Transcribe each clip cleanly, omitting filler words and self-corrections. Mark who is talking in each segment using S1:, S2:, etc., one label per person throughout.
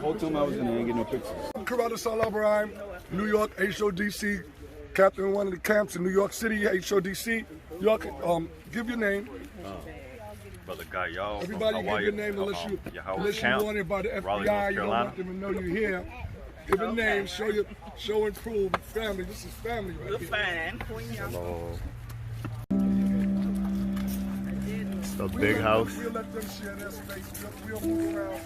S1: whole time I was in there, I ain't get no pictures.
S2: Corrado Salabrine, New York, HODC, captain of one of the camps in New York City, HODC. Y'all can give your name.
S3: Brother Guy, y'all.
S2: Everybody give your name unless you wanted by the FBI. You don't want them to know you're here. Give a name, show and prove. Family, this is family right here.
S4: Hello. It's a big house.
S2: We'll let them share their space. We'll move around.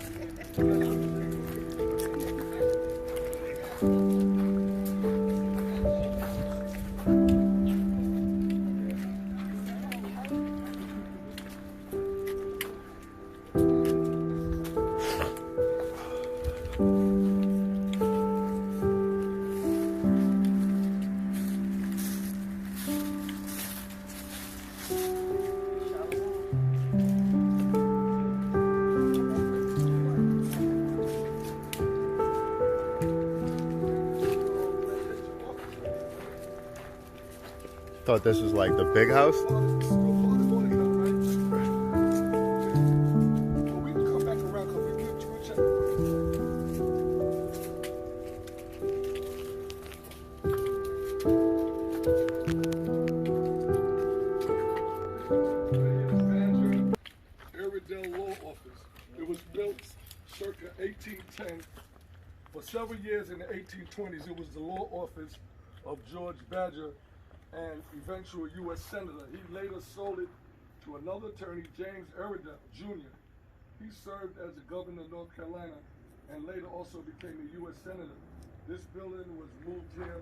S4: Thought this was like the big house.
S2: It was built circa 1810. For several years in the 1820s, it was the law office of George Badger, and eventual U.S. Senator. He later sold it to another attorney, James Iredell, Jr. He served as the governor of North Carolina and later also became a U.S. Senator. This building was moved here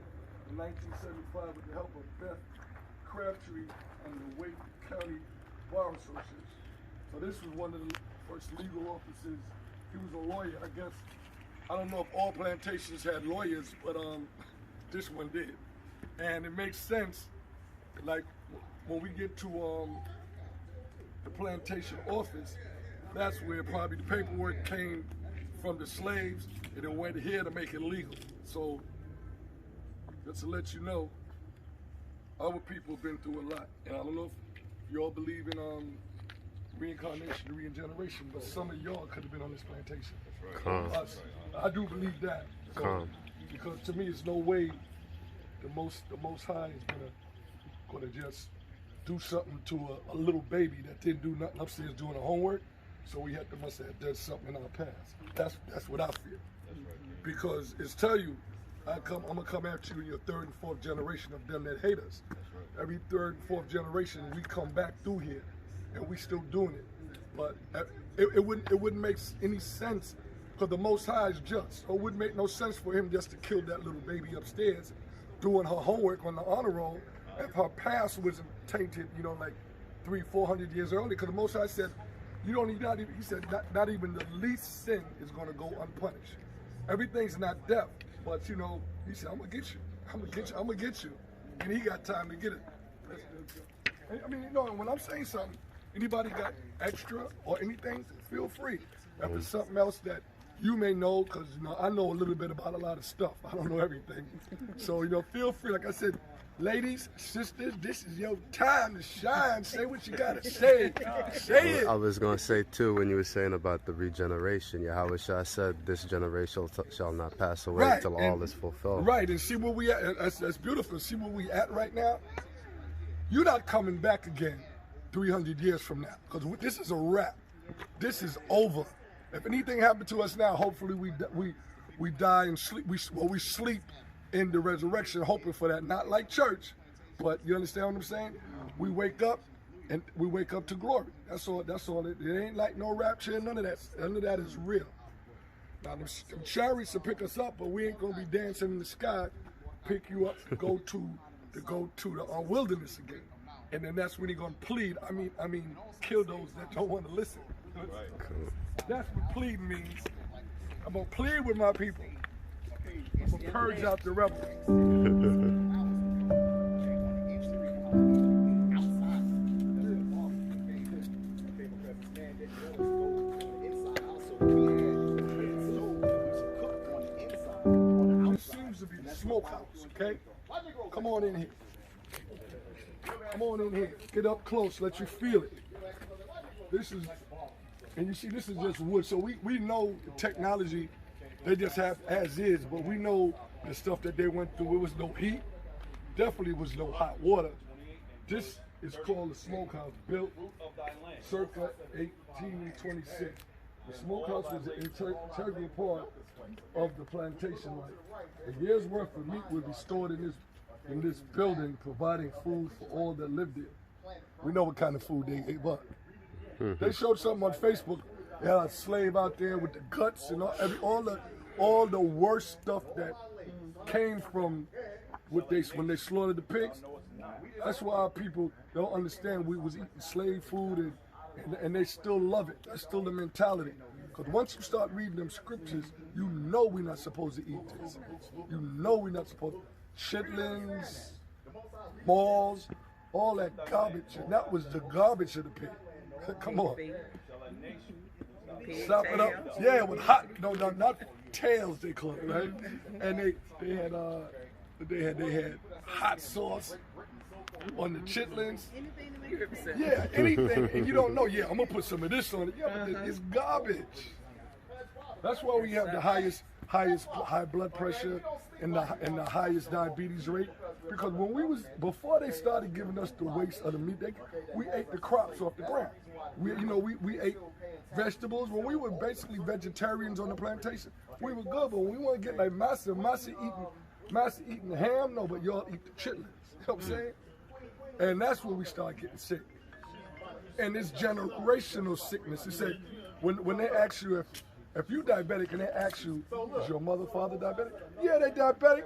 S2: in 1975 with the help of Beth Crabtree and the Wake County Bar Association. So this was one of the first legal offices. He was a lawyer, I guess. I don't know if all plantations had lawyers, but this one did. And it makes sense, like when we get to the plantation office, that's where probably the paperwork came from the slaves and it went here to make it legal. So just to let you know, our people have been through a lot. And I don't know if you all believe in reincarnation and regeneration, but some of y'all could have been on this plantation. Us, I do believe that. So, because to me, it's no way the most High is gonna just do something to a little baby that didn't do nothing upstairs doing her homework. So we must have done something in our past. That's what I feel. Because it's tell you, I'm gonna come after you in your third and fourth generation of them that hate us. Every third and fourth generation, we come back through here, and we still doing it. But it wouldn't make any sense, because the Most High is just. So it wouldn't make no sense for him just to kill that little baby upstairs, doing her homework on the honor roll, if her past wasn't tainted, like 300-400 years earlier. Because the Most High said, you don't need not even. He said not even the least sin is going to go unpunished. Everything's not death, but he said, I'm gonna get you. I'm gonna get you, and he got time to get it. I mean, when I'm saying something, anybody got extra or anything, feel free. If there's something else that you may know, because I know a little bit about a lot of stuff. I don't know everything. So feel free. Like I said, ladies, sisters, this is your time to shine. Say what you gotta say. Say it.
S4: I was gonna say too, when you were saying about the regeneration, Yahweh Shah said, "This generation shall not pass away till all is fulfilled."
S2: Right, and see where we at. That's beautiful. See where we at right now. You're not coming back again 300 years from now, because this is a wrap. This is over. If anything happened to us now, hopefully we die and sleep. We sleep in the resurrection, hoping for that. Not like church, but you understand what I'm saying? We wake up, and we wake up to glory. That's all. That's all. It ain't like no rapture. None of that. None of that is real. Now them chariots will pick us up, but we ain't gonna be dancing in the sky. Pick you up to go to the wilderness again, and then that's when he's gonna plead. I mean, kill those that don't want to listen. That's what pleading means. I'm gonna plead with my people. I'm gonna purge out the rebels. This seems to be the smokehouse, okay? Come on in here. Come on in here. Get up close, let you feel it. This is, and you see, this is just wood. So we know the technology They just have as is, but we know the stuff that they went through. It was no heat, definitely was no hot water. This is called the smokehouse, built circa 1826. The smokehouse was an integral part of the plantation life. A year's worth of meat would be stored in this building, providing food for all that lived there. We know what kind of food they ate, but they showed something on Facebook. They had a slave out there with the guts and all the worst stuff that came from when they slaughtered the pigs. That's why our people don't understand we was eating slave food and they still love it. That's still the mentality. Because once you start reading them scriptures, you know we're not supposed to eat this. You know we're not supposed to. Chitlins, balls, all that garbage. And that was the garbage of the pig. Come on. Stop it up. Yeah, with hot, no, not tails they call it, right? And they had hot sauce on the chitlins. Yeah, anything. And you don't know, yeah, I'm gonna put some of this on it. Yeah, but it's garbage. That's why we have the highest high blood pressure and the highest diabetes rate. Because before they started giving us the waste of the meat, we ate the crops off the ground. We ate vegetables. When we were basically vegetarians on the plantation, we were good. But when we want to get like Massa eating ham, no, but y'all eat the chitlins. You know what I'm saying? And that's when we start getting sick. And it's generational sickness. It said when they ask you if you diabetic and they ask you, is your mother, father diabetic? Yeah, they diabetic.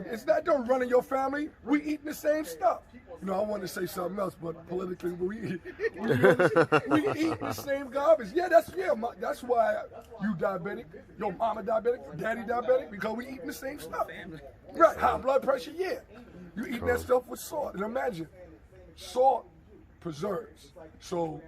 S2: It's not don't run in your family. We eating the same stuff. I wanted to say something else, but politically, we eating the same garbage. Yeah, that's why you diabetic, your mama diabetic, daddy diabetic, because we eating the same stuff. Right, high blood pressure, yeah. You eat that stuff with salt. And imagine, salt preserves. So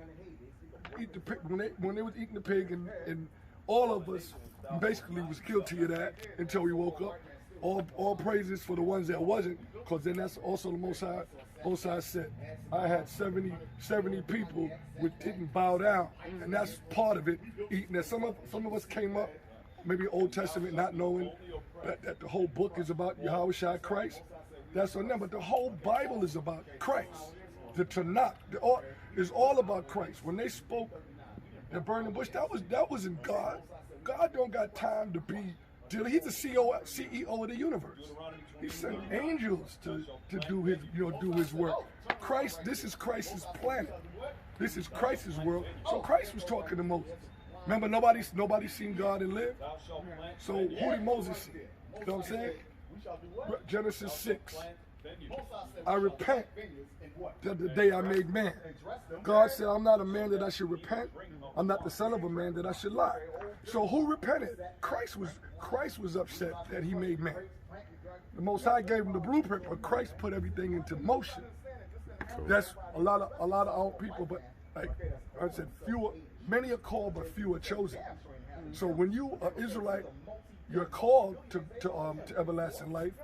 S2: eat the pig, when they was eating the pig, and all of us basically was guilty of that until we woke up. All praises for the ones that wasn't, because then that's also the Most High said. I had 70 people which didn't bow down, and that's part of it. Eating that some of us came up, maybe Old Testament, not knowing that the whole book is about Yahushua Christ. That's on them, but the whole Bible is about Christ. The Tanakh is all about Christ. When they spoke the burning bush, that wasn't God. God don't got time to be. He's the CEO of the universe. He sent angels to do his work. Christ, this is Christ's planet. This is Christ's world. So Christ was talking to Moses. Remember, nobody seen God and lived. So who did Moses see? You know what I'm saying? Genesis 6. I repent that the day I made man. God said, I'm not a man that I should repent. I'm not the son of a man that I should lie. So who repented? Christ was upset that he made man. The Most High gave him the blueprint, but Christ put everything into motion. That's a lot of our people, but like I said, many are called, but few are chosen. So when you are Israelite, you're called to everlasting life,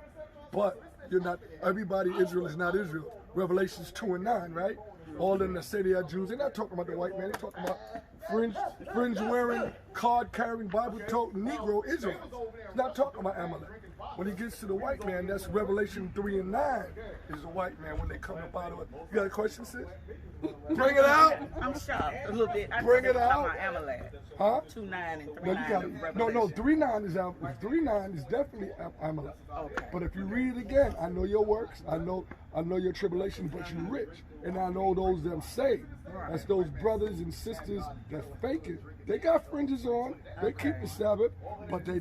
S2: but you're not. Everybody Israel is not Israel. Revelations 2:9, right? All in the city are Jews. They're not talking about the white man. They're talking about fringe wearing, card carrying, Bible toting Negro Israel. He's not talking about Amalek. When he gets to the white man, that's Revelation 3:9 is the white man when they come up out of it. You got a question, sis? Bring it out.
S1: I'm shocked a little bit.
S2: Bring it out.
S1: Amalek.
S2: Huh?
S1: 2:9 and 3:9.
S2: No, 3:9 is 3:9 is definitely Amalek.
S1: Okay.
S2: But if you read it again, I know your works, I know your tribulation, but you rich, and I know those that saved. That's those brothers and sisters that fake it. They got fringes on, they keep the Sabbath, but they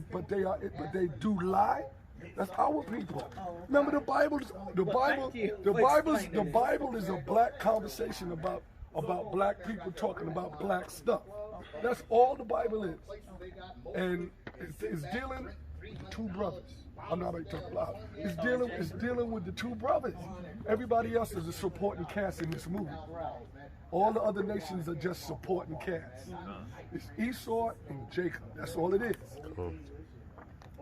S2: do lie. That's our people. Remember the Bible is a black conversation about black people talking about black stuff. That's all the Bible is. And it's dealing with two brothers. I'm not going to talk loud. It's dealing with the two brothers. Everybody else is a supporting cast in this movie. All the other nations are just supporting cast. It's Esau and Jacob. That's all it is.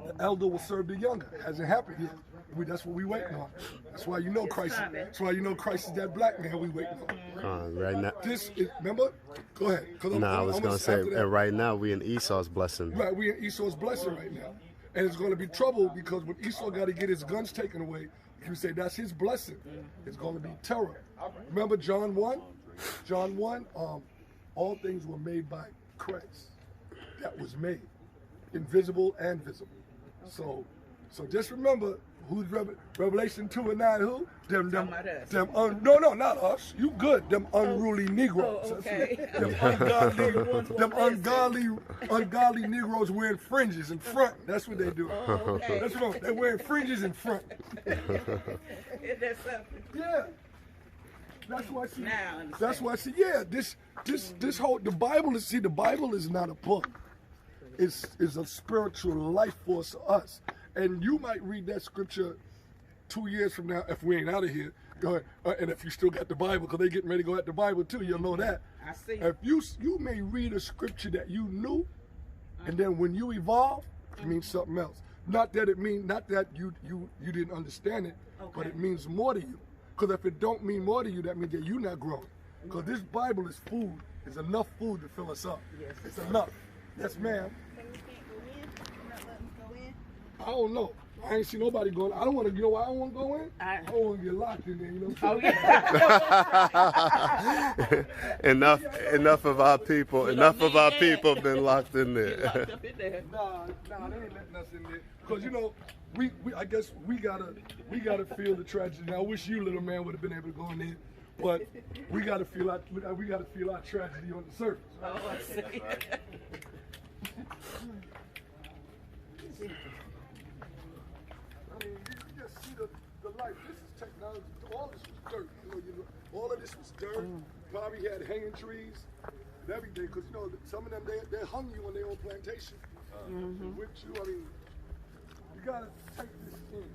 S2: the elder will serve the younger. It hasn't happened yet. That's what we waiting on. That's why you know Christ. That's why you know Christ is that black man we waiting on.
S4: Right now.
S2: This is, remember? Go ahead.
S4: I was gonna say, and right now we in Esau's blessing.
S2: Right, we in Esau's blessing right now, and it's gonna be trouble because when Esau got to get his guns taken away, you say that's his blessing. It's gonna be terror. Remember John 1? John 1. All things were made by Christ. That was made, invisible and visible. So just remember. Who's Revelation 2 and 9? Who? Them no, not us. You good? Them unruly Negroes.
S1: Oh, okay.
S2: Them ungodly Negroes wearing fringes in front. That's what they do.
S1: Oh, okay.
S2: That's what they're wearing fringes in front.
S1: Is that something?
S2: Yeah. That's why she.
S1: Now I understand.
S2: That's why she. Yeah. This whole the Bible is the Bible is not a book. It's a spiritual life force to us. And you might read that scripture 2 years from now if we ain't out of here. Go ahead. And if you still got the Bible, because they getting ready to go at the Bible too, you'll know that.
S1: I see.
S2: If you may read a scripture that you knew, and then when you evolve, it means something else. Not that you didn't understand it, but it means more to you. Because if it don't mean more to you, that means that you're not growing. Because this Bible is food. It's enough food to fill us up.
S1: Yes.
S2: It's enough. Yes, ma'am. I don't know. I ain't see nobody going. I don't want to. You know why I don't want to go in? I don't want to get locked in there. You know.
S1: Oh yeah.
S2: enough
S4: of our people. Enough of our people been locked in there.
S1: Locked up in there.
S2: Nah, they ain't letting us in there. Cause you know, I guess we gotta feel the tragedy. Now, I wish you, little man, would have been able to go in there, but we gotta feel our tragedy on the surface.
S1: Oh, I see.
S2: I mean, you just see the life. This is technology. All this was dirt. All of this was dirt. Probably had hanging trees and everything. Because, some of them, they hung you on their own plantation. Whipped you. I mean, you got to take this in.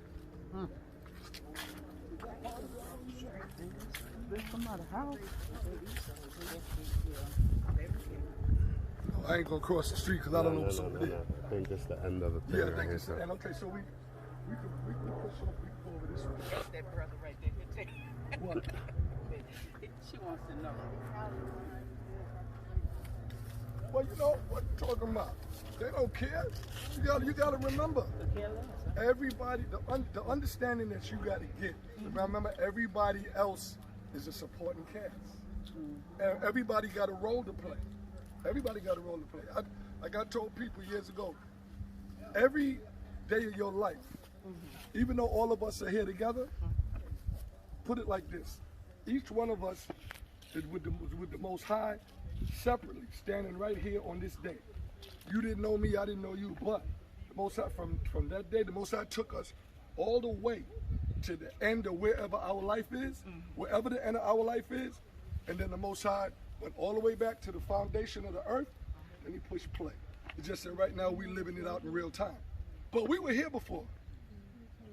S2: I ain't going to cross the street because I don't know what's over there.
S4: I think it's the end of the thing.
S2: Yeah, I think it's the end. Okay, so we can push off, we can go over this way.
S1: That's that brother right there.
S2: What?
S1: She wants to know.
S2: Well, you know what I'm talking about. They don't care. You gotta remember. Everybody, the understanding that you gotta get. Remember, everybody else is a supporting cast. Everybody got a role to play. Everybody got a role to play. Like I told people years ago, every day of your life, even though all of us are here together, put it like this. Each one of us is with the Most High separately, standing right here on this day. You didn't know me, I didn't know you, but the Most High, from that day, the Most High took us all the way to the end of wherever our life is, wherever the end of our life is, and then the Most High went all the way back to the foundation of the earth, and he pushed play. It's just that right now we're living it out in real time. But we were here before,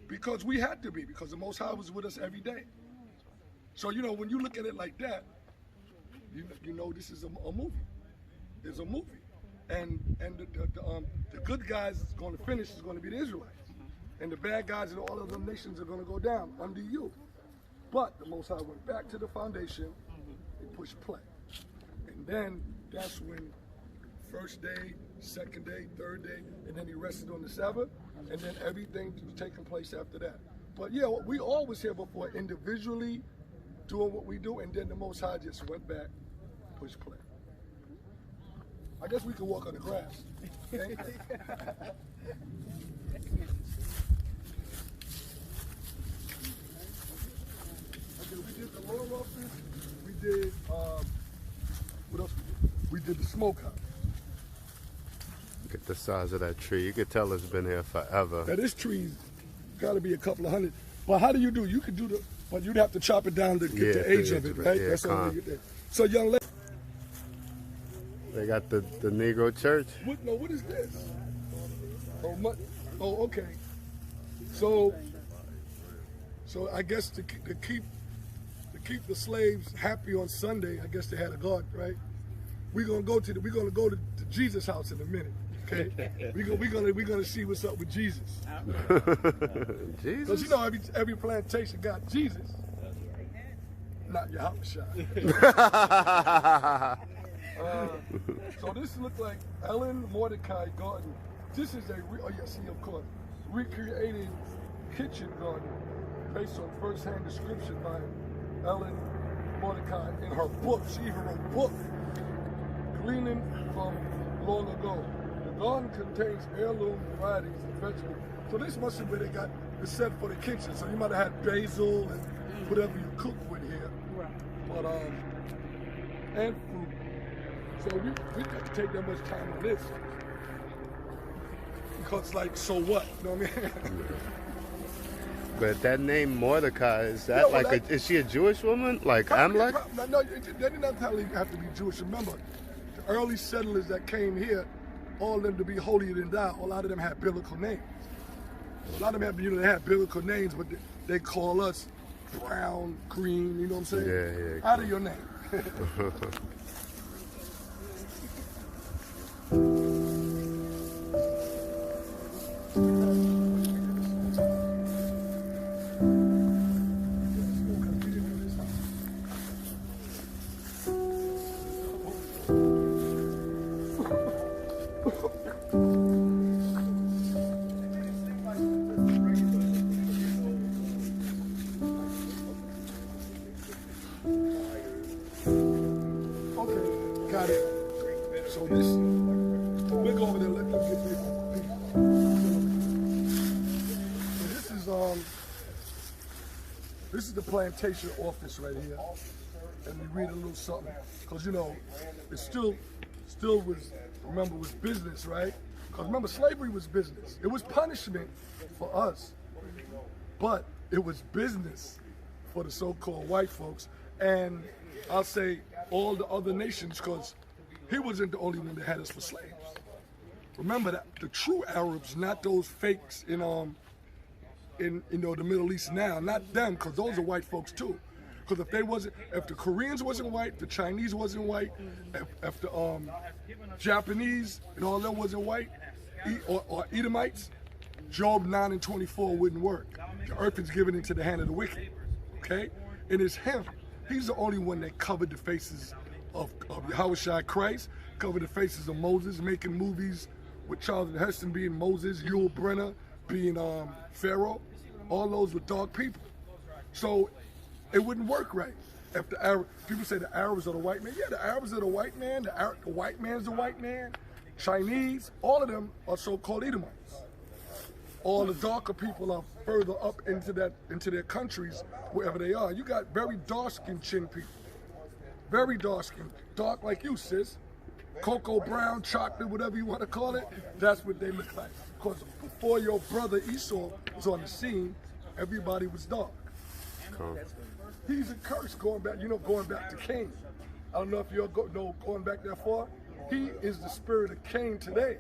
S2: because we had to be, because the Most High was with us every day. So, when you look at it like that, you know this is a movie. It's a movie. And the good guys is going to finish is going to be the Israelites. And the bad guys in all of them nations are going to go down under you. But the Most High went back to the foundation and pushed play. And then that's when first day, second day, third day, and then he rested on the Sabbath, and then everything was taking place after that. But yeah, we always here before individually doing what we do, and then the Most High just went back, pushed play. I guess we could walk on the grass. Okay? We did the lower office. We did, what else we did? We did the smokehouse.
S4: Look at the size of that tree. You could tell it's been here forever.
S2: Now this tree's got to be a couple of hundred. But how do you do? You could do but you'd have to chop it down to get the age of it, right?
S4: Yeah,
S2: that's all you get there. So young lady.
S4: They got the Negro church.
S2: What is this? Oh, okay. So I guess to keep the slaves happy on Sunday, I guess they had a guard, right? We're gonna go to Jesus' house in a minute. Okay, we're gonna see what's up with Jesus.
S4: Jesus.
S2: Because you know every plantation got Jesus. Not Yahushua. So this looks like Ellen Mordecai garden. This is of course, recreated kitchen garden based on first-hand description by Ellen Mordecai in her book. She even wrote a book, Gleaning from Long Ago. The garden contains heirloom varieties of vegetables. So this must have been they got the set for the kitchen. So you might have had basil and whatever you cook with here.
S1: Right.
S2: But and fruit. So we got to take that much time on this. Because like, so what? You know what I mean?
S4: But that name Mordecai, is that is she a Jewish woman? Like Amalek?
S2: No, they didn't necessarily have to be Jewish. Remember, the early settlers that came here, all of them to be holier than thou, a lot of them had biblical names. A lot of them they had biblical names, but they call us brown, green, you know what I'm saying?
S4: Yeah.
S2: Out of your name. Got it. So this, we'll go over there. Let them get people. So this is the plantation office right here, and we read a little something because you know it still was business, right? Because remember, slavery was business. It was punishment for us, but it was business for the so-called white folks, and I'll say all the other nations, because he wasn't the only one that had us for slaves. Remember that the true Arabs, not those fakes in the Middle East now, not them, because those are white folks too. Because if the Koreans wasn't white, the Chinese wasn't white, if the Japanese and all them wasn't white, or Edomites, Job 9:24 wouldn't work. The earth is given into the hand of the wicked. Okay, and it's him. He's the only one that covered the faces of Yahushua Christ, covered the faces of Moses, making movies with Charlton Heston being Moses, Yul Brynner being Pharaoh. All those were dark people. So it wouldn't work right. If the Arab, people say the Arabs are the white man. Yeah, the Arabs are the white man. The white man's the white man. Chinese, all of them are so-called Edomites. All the darker people are further up into their countries, wherever they are. You got very dark-skinned chin people. Very dark-skinned. Dark like you, sis. Cocoa brown, chocolate, whatever you want to call it, that's what they look like. Because before your brother Esau was on the scene, everybody was dark.
S4: Cool.
S2: He's a curse going back to Cain. I don't know if you're going back that far. He is the spirit of Cain today.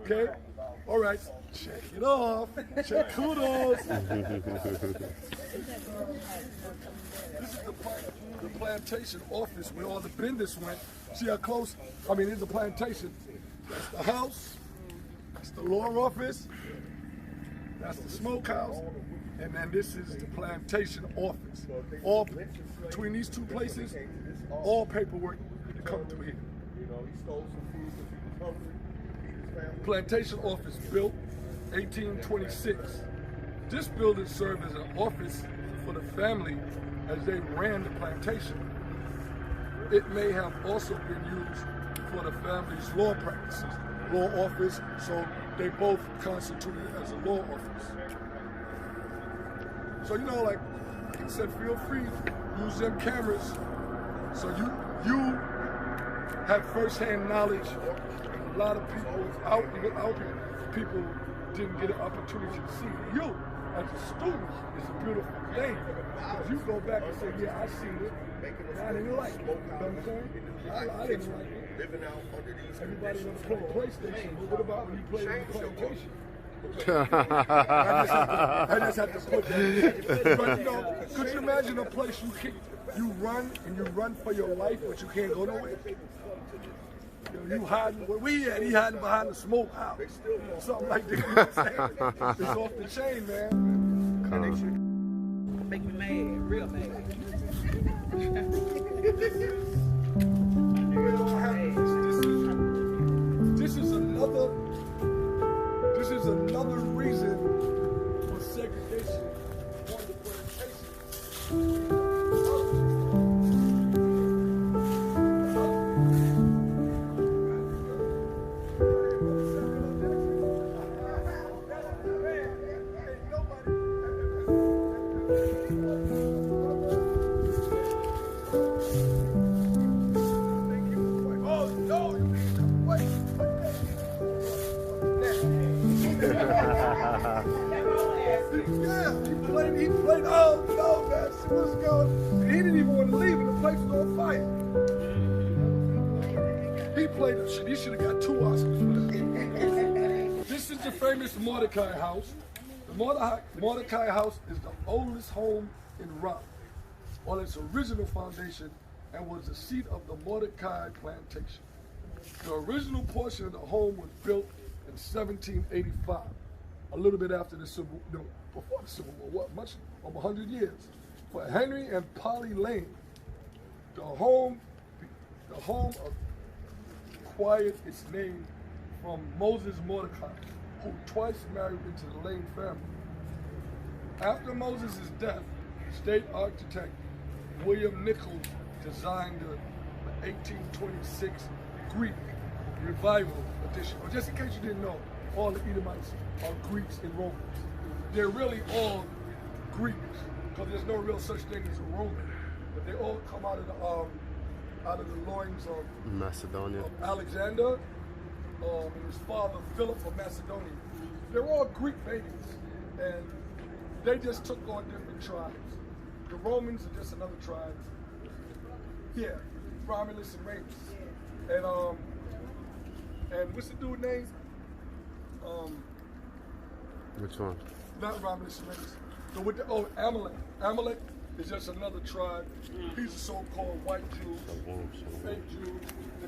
S2: Okay? All right, check it off. Check kudos. This is the plantation office where all the business went. See how close? I mean, it's the plantation. That's the house. That's the law office. That's the smokehouse. And then this is the plantation office. All between these two places, all paperwork come through here. Plantation office built 1826. This building served as an office for the family as they ran the plantation. It may have also been used for the family's law practices, law office, so they both constituted as a law office. So like I said, feel free, use them cameras so you have first-hand knowledge. A lot of people out here, people didn't get an opportunity to see. You, as a student, is a beautiful thing. Because you go back and say, yeah, I seen it, and I didn't like it. You know what I'm saying? I didn't like it. Everybody wants to play PlayStation, but what about when you play on the PlayStation? I just have to put that in. But could you imagine a place you run for your life, but you can't go nowhere? You hiding where we at? He hiding behind the smokehouse. Something like that. You know what I'm saying? It's off the chain, man.
S1: Make me mad, real mad.
S2: This is another reason for segregation on the plantation. He played, oh no, man, see what's going. He didn't even want to leave and the place was on fire. He played, he should have got 2 Oscars for this. This is the famous Mordecai house. The Mordecai house is the oldest home in Raleigh on its original foundation and was the seat of the Mordecai Plantation. The original portion of the home was built in 1785, a little bit after the Civil War. Before the Civil War, what, much over 100 years. For Henry and Polly Lane, the home acquired its name from Moses Mordecai, who twice married into the Lane family. After Moses' death, state architect William Nichols designed the 1826 Greek Revival edition. Or just in case you didn't know, all the Edomites are Greeks and Romans. They're really all Greeks, because there's no real such thing as a Roman. But they all come out of the loins of
S4: Macedonia,
S2: of Alexander, and his father Philip of Macedonia. They're all Greek babies, and they just took on different tribes. The Romans are just another tribe. Yeah, Romulus and Remus. And what's the dude's name?
S4: Which one?
S2: Not Romulus and Remus. Amalek. Amalek is just another tribe. He's a so-called white Jew, fake Jew, the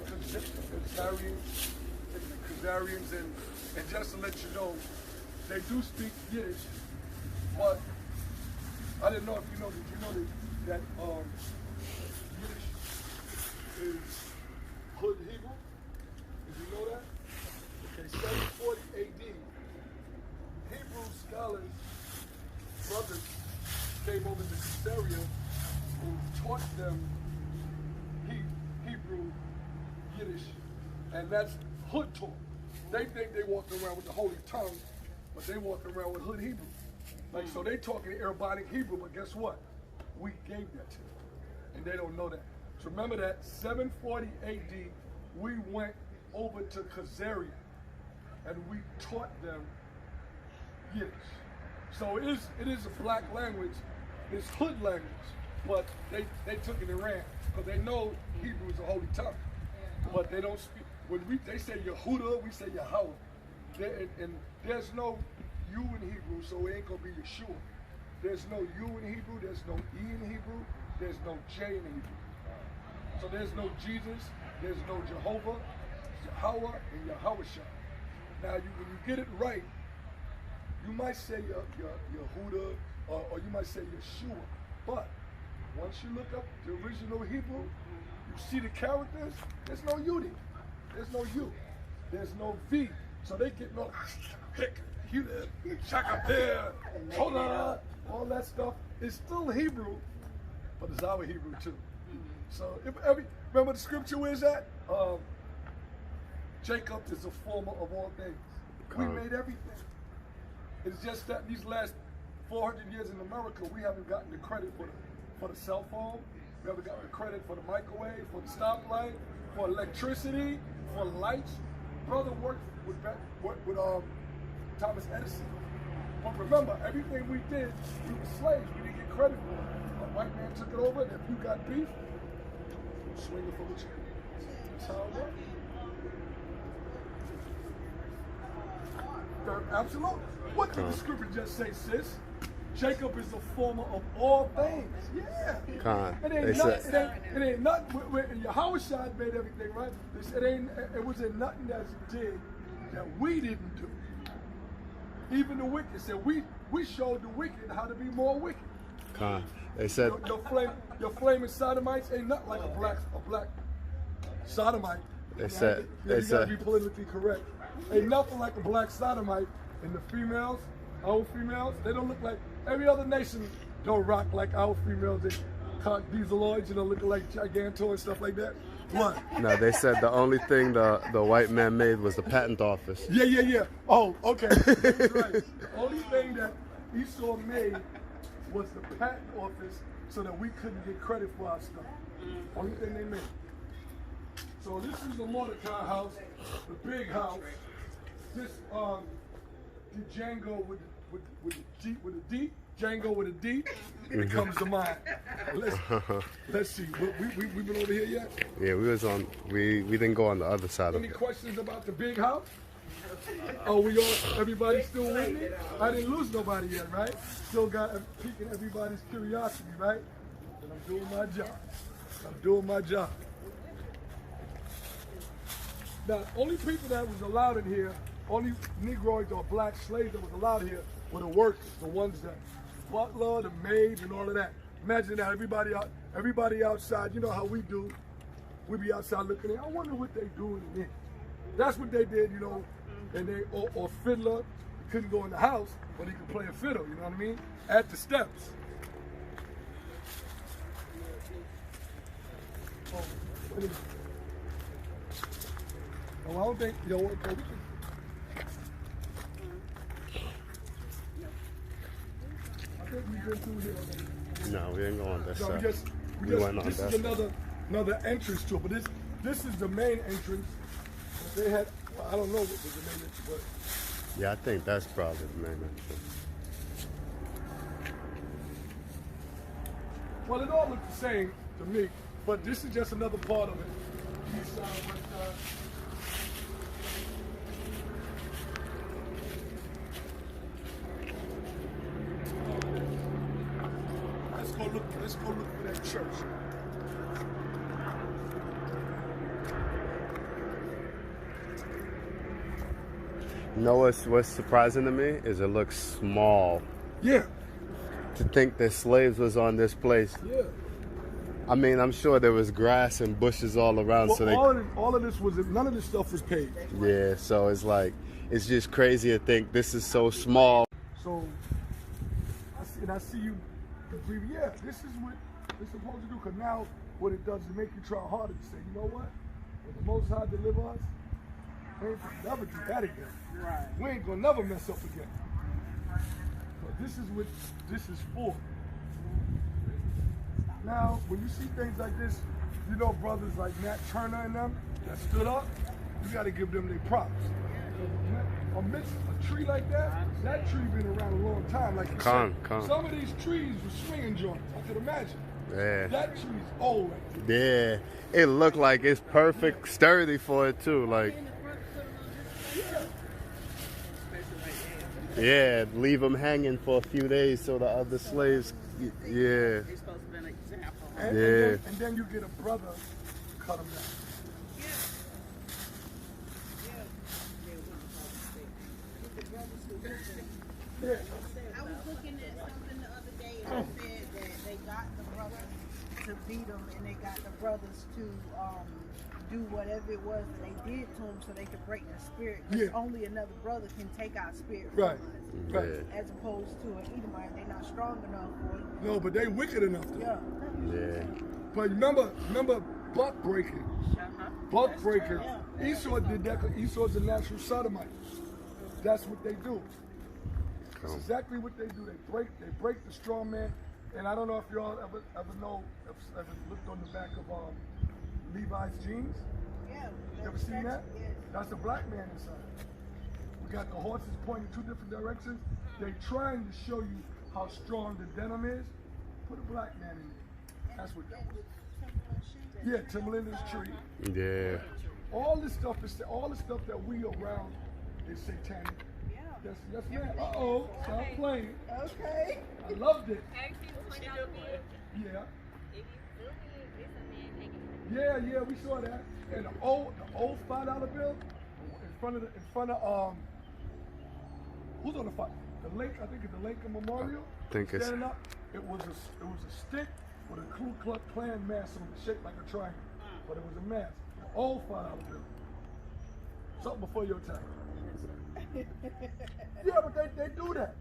S2: Khazarians, and just to let you know, they do speak Yiddish, but I didn't know if you know. Did you know that Yiddish is Hood Hebrew? Did you know that? Okay, 740 AD. Hebrew scholars, brothers, came over to Caesarea who taught them Hebrew, Yiddish, and that's Hood talk. They think they walked around with the Holy Tongue, but they walk around with Hood Hebrew. Like, so they talking Arabic Hebrew, but guess what? We gave that to them, and they don't know that. So remember that 740 AD, we went over to Caesarea, and we taught them Yiddish. So it is a black language, it's Hood language, but they took it and ran, because they know Hebrew is a holy tongue, but they don't speak. When they say Yehuda, we say Yahweh. And there's no U in Hebrew, so it ain't gonna be Yeshua. There's no U in Hebrew, there's no E in Hebrew, there's no J in Hebrew. So there's no Jesus, there's no Jehovah, Yahweh, and Yahweh. Now when you get it right, you might say Yehuda, or you might say Yeshua. But once you look up the original Hebrew, you see the characters, there's no U there. There's no U. There's no V. So they get no all that stuff. It's still Hebrew, but it's our Hebrew too. So remember the scripture is that Jacob is the former of all things. We made everything. It's just that these last 400 years in America, we haven't gotten the credit for the cell phone. We haven't gotten the credit for the microwave, for the stoplight, for electricity, for lights. Brother worked with Thomas Edison. But remember, everything we did, we were slaves. We didn't get credit for it. A white man took it over, and if you got beef, swing it from the chair. That's how it works. Absolutely. What did the scripture just say, sis? Jacob is the former of all things. Yeah.
S4: Con.
S2: It ain't
S4: They
S2: nothing.
S4: said,
S2: It ain't nothing. Yahushua made everything right. They said it wasn't nothing that's did that we didn't do. Even the wicked said we showed the wicked how to be more wicked.
S4: Con. They said,
S2: Your flaming sodomites ain't nothing like a black sodomite.
S4: They said,
S2: You gotta be politically correct. Ain't nothing like a black sodomite. And the females, our females, they don't look like every other nation. Don't rock like our females. They cock dieseloids, looking like Giganto and stuff like that. What?
S4: no, they said the only thing the white man made was the patent office.
S2: Yeah. Oh, okay. That's right. The only thing that Esau made was the patent office so that we couldn't get credit for our stuff. Only thing they made. So this is the Mordecai house, the big house. This the Django with a D, Django with a D, it comes to mind. Let's see. We been over here yet?
S4: Yeah, we didn't go on the other side of
S2: Any
S4: it.
S2: questions about the big house? Oh, everybody still with me? I didn't lose nobody yet, right? Still got piquing everybody's curiosity, right? And I'm doing my job. Now, only people that was allowed in here, only Negroids or black slaves that was allowed here were the workers, the ones that butler, the maid, and all of that. Imagine that everybody outside, you know how we do. We be outside looking at, I wonder what they doing in here. That's what they did, and they or fiddler couldn't go in the house, but he could play a fiddle, you know what I mean? At the steps. Oh, wait a minute. Oh, I don't think, I think we've been through here already.
S4: No, we didn't go on that
S2: So
S4: side.
S2: this is another entrance to it, but this is the main entrance. They had, I don't know what was the main entrance, but
S4: Yeah, I think that's probably the main entrance.
S2: well, it all looks the same to me, but this is just another part of it. East side, west side. Let's go look for that church.
S4: You know what's surprising to me is it looks small.
S2: Yeah.
S4: To think that slaves was on this place.
S2: Yeah.
S4: I mean, I'm sure there was grass and bushes all around.
S2: Well,
S4: so they,
S2: all of this was, none of this stuff was paved.
S4: yeah, so it's like, it's just crazy to think this is so small.
S2: So, I see you breathe. Yeah, this is what it's supposed to do. Because now, what it does is make you try harder to say, you know what? When the Most High deliver us, we ain't gonna never do that again.
S1: Right.
S2: We ain't gonna never mess up again. But this is what this is for. Now, when you see things like this, brothers like Nat Turner and them that stood up, you got to give them their props. Amidst a tree like that tree been around a long time. Like you said, some of these trees were swinging joints. I could imagine.
S4: Yeah.
S2: That tree's old right there.
S4: Yeah, it looked like it's perfect, sturdy for it too. Like, yeah, leave them hanging for a few days so the other slaves, yeah.
S1: They're supposed to be an example.
S2: And then you get a brother cut them down. Yeah.
S5: I was looking at something the other day and it said that they got the brothers to beat them and they got the brothers to do whatever it was that they did to them so they could break their spirit. Because only another brother can take our spirit from us.
S2: Right.
S5: As opposed to an Edomite, they're not strong enough for it.
S2: No, but they wicked enough to.
S5: Yeah.
S2: But remember buck breaking. Buck breaking. Esau did that because Esau's a natural sodomite. That's what they do. That's exactly what they do. They break the strong man. And I don't know if y'all ever looked on the back of Levi's jeans.
S5: Yeah.
S2: You ever seen that?
S5: Yeah.
S2: That's a black man inside. We got the horses pointing two different directions. They're trying to show you how strong the denim is. Put a black man in there. That's what that was. Yeah, Timberland is tree.
S4: Yeah.
S2: All the stuff that we around is satanic.
S5: Yeah.
S2: Yes, ma'am. Uh-oh, stop playing.
S5: Okay.
S2: I loved it.
S1: She do it.
S2: Yeah. Yeah, we saw that. And the old $5 bill in front of who's on the fight? The Lake, I think it's the Lincoln Memorial.
S4: I think it's
S2: Standing up, it was a stick with a Ku Klux Klan mask on it, shaped like a triangle, but it was a mask. The old $5 bill. Something before your time. Yeah, but they do that.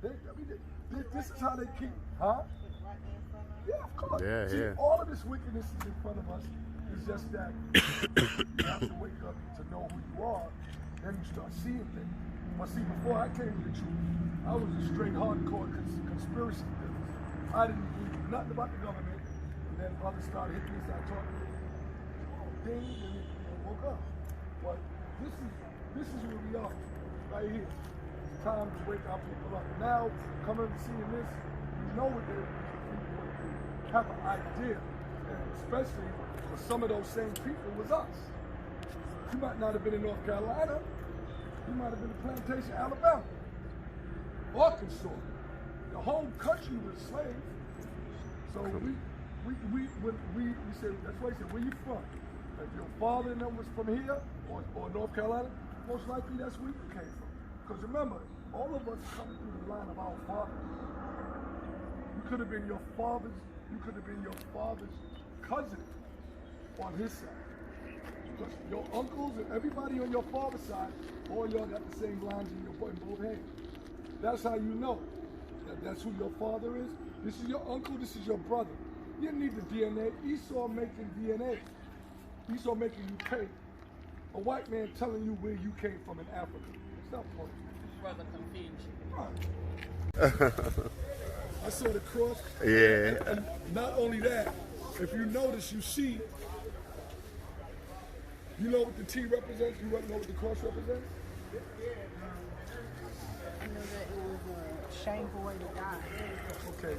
S2: This is how they keep, huh? Yeah, of course.
S4: Yeah,
S2: See,
S4: yeah.
S2: all of this wickedness is in front of us. It's just that you have to wake up to know who you are, then you start seeing things. But see, before I came to the truth, I was a straight hardcore conspiracy theorist. I didn't believe nothing about the government. And then others started hitting me, started talking to me. Ding, and then woke up. But this is where we are, right here. It's time to wake our people up. Now, coming and seeing this, you know what they're doing. Have an idea, and especially for some of those same people was us. You might not have been in North Carolina. You might have been in Plantation, Alabama, Arkansas. The whole country was slaves. So we said, that's why he said, where you from? If your father and them was from here or North Carolina, most likely that's where you came from. Because remember, all of us come through the line of our fathers. You could have been your father's cousin on his side. Because your uncles and everybody on your father's side, all y'all got the same lines in both hands. That's how you know that that's who your father is. This is your uncle, this is your brother. You didn't need the DNA. Esau making DNA. Esau making you pay. A white man telling you where you came from in Africa. Stop playing.
S1: Brother confusion.
S2: I saw the cross.
S4: yeah.
S2: And not only that, if you notice, you see, you know what the T represents? You know what the cross represents?
S5: I know that it was a shameful way to die.
S2: Okay,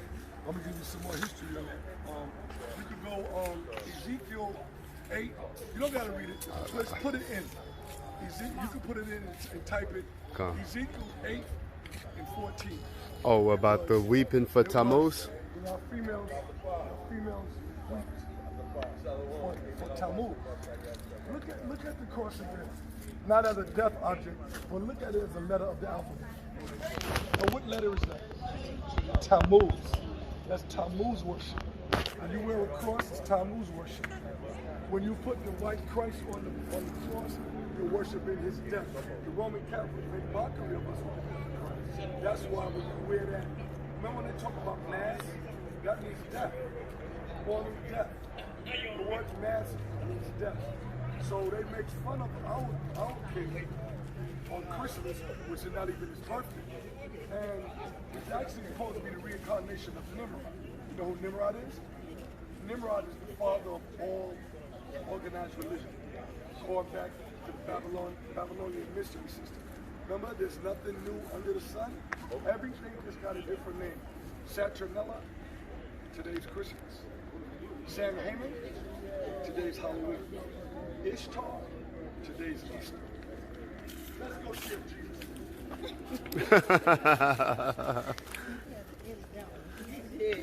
S2: I'm gonna give you some more history on that. You can go Ezekiel 8. You don't gotta read it. Let's put it in. You can put it in and type it.
S4: Come.
S2: Ezekiel 8 and 14.
S4: Oh, about the weeping for Tammuz?
S2: Females weep for Tammuz. Look at the cross again. Not as a death object, but look at it as a letter of the alphabet. Now what letter is that? Tammuz. That's Tammuz worship. When you wear a cross, it's Tammuz worship. When you put the white Christ on the cross, you're worshiping his death. The Roman Catholics make mockery of us with the Christ. That's why when you wear that, remember when they talk about mass? That means death. Mourning death. The word mass means death. So they make fun of our king on Christmas, which is not even his birthday. And it's actually supposed to be the reincarnation of Nimrod. You know who Nimrod is? Nimrod is the father of all organized religion. Going back to the Babylonian mystery system. Remember, there's nothing new under the sun. Everything has got a different name. Saturnella, today's Christmas. Samhain, today's Halloween. Ishtar, today's Easter. Let's go ship Jesus.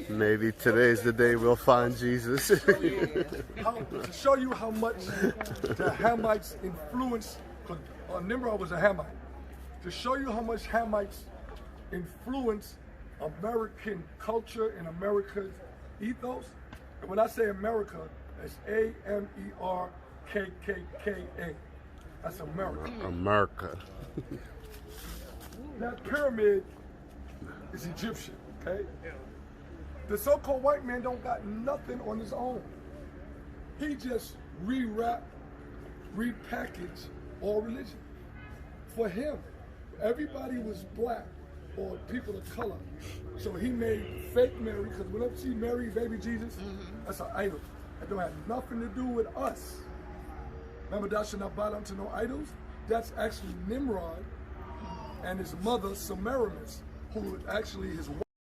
S4: Maybe today's the day we'll find Jesus.
S2: To show you how much the Hamites influenced, because Nimrod was a Hamite. To show you how much Hamites influenced American culture and America's ethos. And when I say America, it's Amerikka. That's America.
S4: America.
S2: That pyramid is Egyptian, okay? The so-called white man don't got nothing on his own. He just rewrapped, repackaged all religion. For him, everybody was black or people of color. So he made fake Mary, because when I see Mary, baby Jesus, that's an idol. That don't have nothing to do with us. Remember, thou shalt not bow down to no idols? That's actually Nimrod and his mother, Semiramis, who actually his wife.